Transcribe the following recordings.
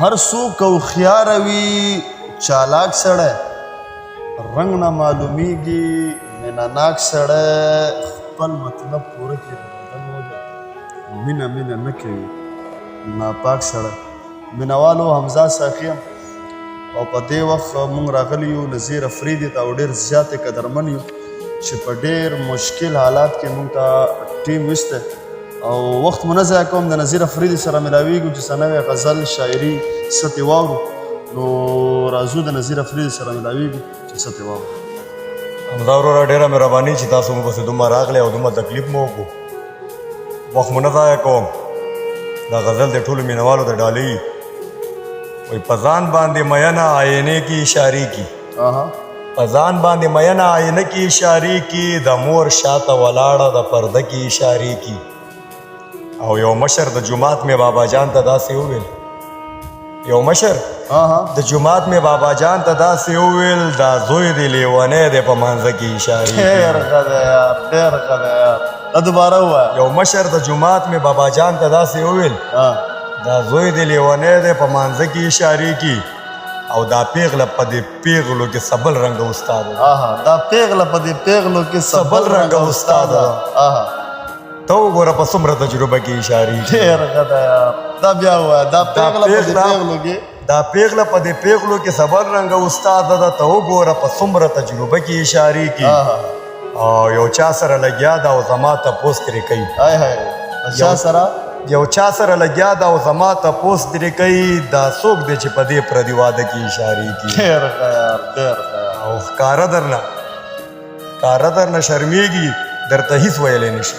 هر څوک او خیار وي چالاک سړی رنګ نه معلومیږي مینه ناک سړی خپل مطلب پوره کړي بدن وجه مینه مینه نه کوي ناپاک سړی مینهوالو حمزه ساقي یم او په دې وخت موږ راغلي یو نظیر افریدي ته او ډېر زیات قدرمن یو چې په ډېر مشکل حالات کې موږ ته ټیم ویستی او وخت مو نه ضایع کوم د نظیر افریدي سره ملاویږو چې څه نوې غزل شاعري څه ترې واورو نو راځو د نظیر افریدي سره ملاویږو چې څه ترې واورو حمزه وروره ډېره مهرباني چې تاسو مو پسې دومره راغلی او دومره تکلیف مو وکړو وخت مو نه ضایع کوم دا غزل د ټولو مینهوالو ته ډالۍ وی په ځان باندې مینه آینې کې اشارې کی په ځان باندې مینه آینه کې اشارې کی د مور شاته ولاړه د پرده کې اشارې کی او یو مشر د جماعت مې بابا جان ته داسې وویل یو مشر د جماعت مې بابا جان ته داسې وویل دا زوی دی لیونی دی په مانځه کې اشارې ډېر ښه دی یار ډېر ښه دی یار دا دوباره ووایه یو مشر د جماعت مې بابا جان ته داسې وویل دا زوی دی لیونی دی په مانځه کې اشارې کی او دا پیغله په دې پیغلو کې سبل رنګه استاد دا پیغله په دې پیغلو کې سبل رنګه استاد ته وګوره په څومره تجربه کې اشارې ډېر ښه دی یار دا بیا ووایه دا پیغله په دې پیغلو کې دا پیغله په دې پیغلو کې سبل رنګه استاد ده ته وګوره په څومره تجربه کې اشارې کی او یو چا سره لګیا ده او زما تپوس ترې کوي هاي هاي چا سره یو چا سره لګیا ده او زما تپوس ترې کوي دا څوک دی چې په دې پردي واده کې اشارې کی ډېر ښه یار ډېر ښه او ښکاره درنه شرمېږي درته هیڅ ویلی نشي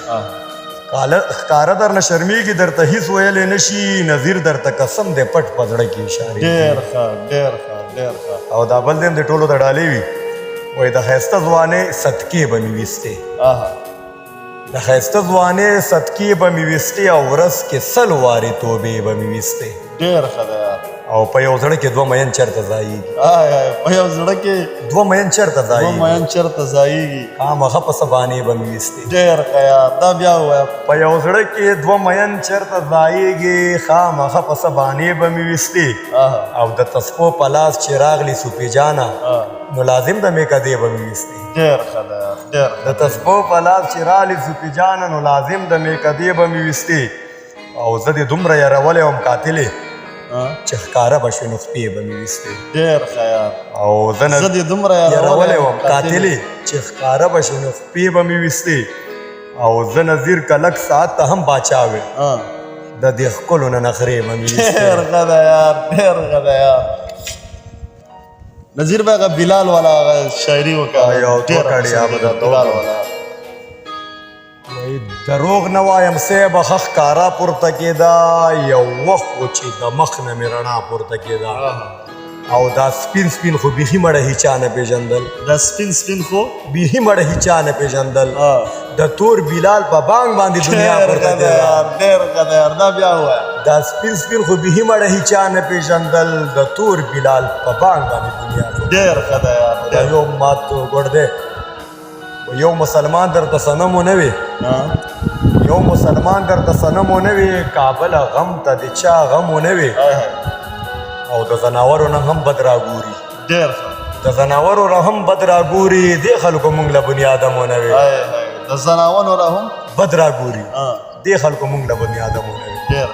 ښکاره درنه شرمېږي درته هیڅ ویلی نشي نظیر درته قسم دی پټ په زړه کې اشارې ډېر ښه ډېر ښه ډېر ښه او دا بل دی هم د ټولو ته ډالۍ وي وایي د ښایسته ځوانۍ صدقې به مې ویستې د ښایسته ځوانۍ صدقې به مې ویستې او ورځ کې 100 وارې توبې به مې ویستې ډېر ښه دی یار او په یو زړه کې 2 مین چېرته ځایږي په یو زړه کې 2 مین چېرته ځایږي 2 مین چېرته ځایږي خامخا په سبانې به مې ویستې ډېر ښه یار دا بیا ووایه په یو زړه کې 2 مین چېرته ځایږي خامخا په سبانې به مې ویستې او د تسپو په لاس چې راغلي صوفي جانه نو لازم د مې کدې به مې ویستې ډېر ښه دی یار ډېر د تسپو په لاس چې راغلي صوفي جانه نو لازم د مې کدې به مې ویستې او زه دې دومره یارولی وم قاتلې چې ښکاره به شوې نو خپې به مې ویستې ډېر ښه یار او زه دې دومره یارولی وم قاتلې چې ښکاره به شوې نو خپې به مې ویستې او زه نظیر کلک ساعت ته هم باچا وې د دې ښکلو نه نخرې به مې ویستې ډېر ښه دی یار ډېر ښه دی یار نظیر بھائی بلال والا شاعری دروغ نه وایم صیبه ښه ښکاره پورته کېده یو وخت و چې د مخ نه مې رڼا پورته کېده او دا سپین سپین خو بیخي مړه هیچا نه پېژندل دا سپین سپین خو بیخي مړه هیچا نه پېژندل د تور بلال په بانګ باندې دنیا پورته کېده ډېر ښه دی یار دا بیا ووایه دا سپین سپین خو بیخي مړه هیچا نه پېژندل د تور بلال په بانګ باندې دنیا ډېر ښه دی یار دا یو مات ګوډ دی یو مسلمان درته صنم ونه وي یو مسلمان درته صنم ونه وي کابل غم ته د چا غم ونه وي او د ځناورو نه هم بد راګوري ډېر ښه د ځناورو نه هم بد راګوري دې خلکو موږ له بني آدم ونه وي د ځناورو نه هم بد راګوري دې خلکو موږ له بني آدم ونه وي ډېر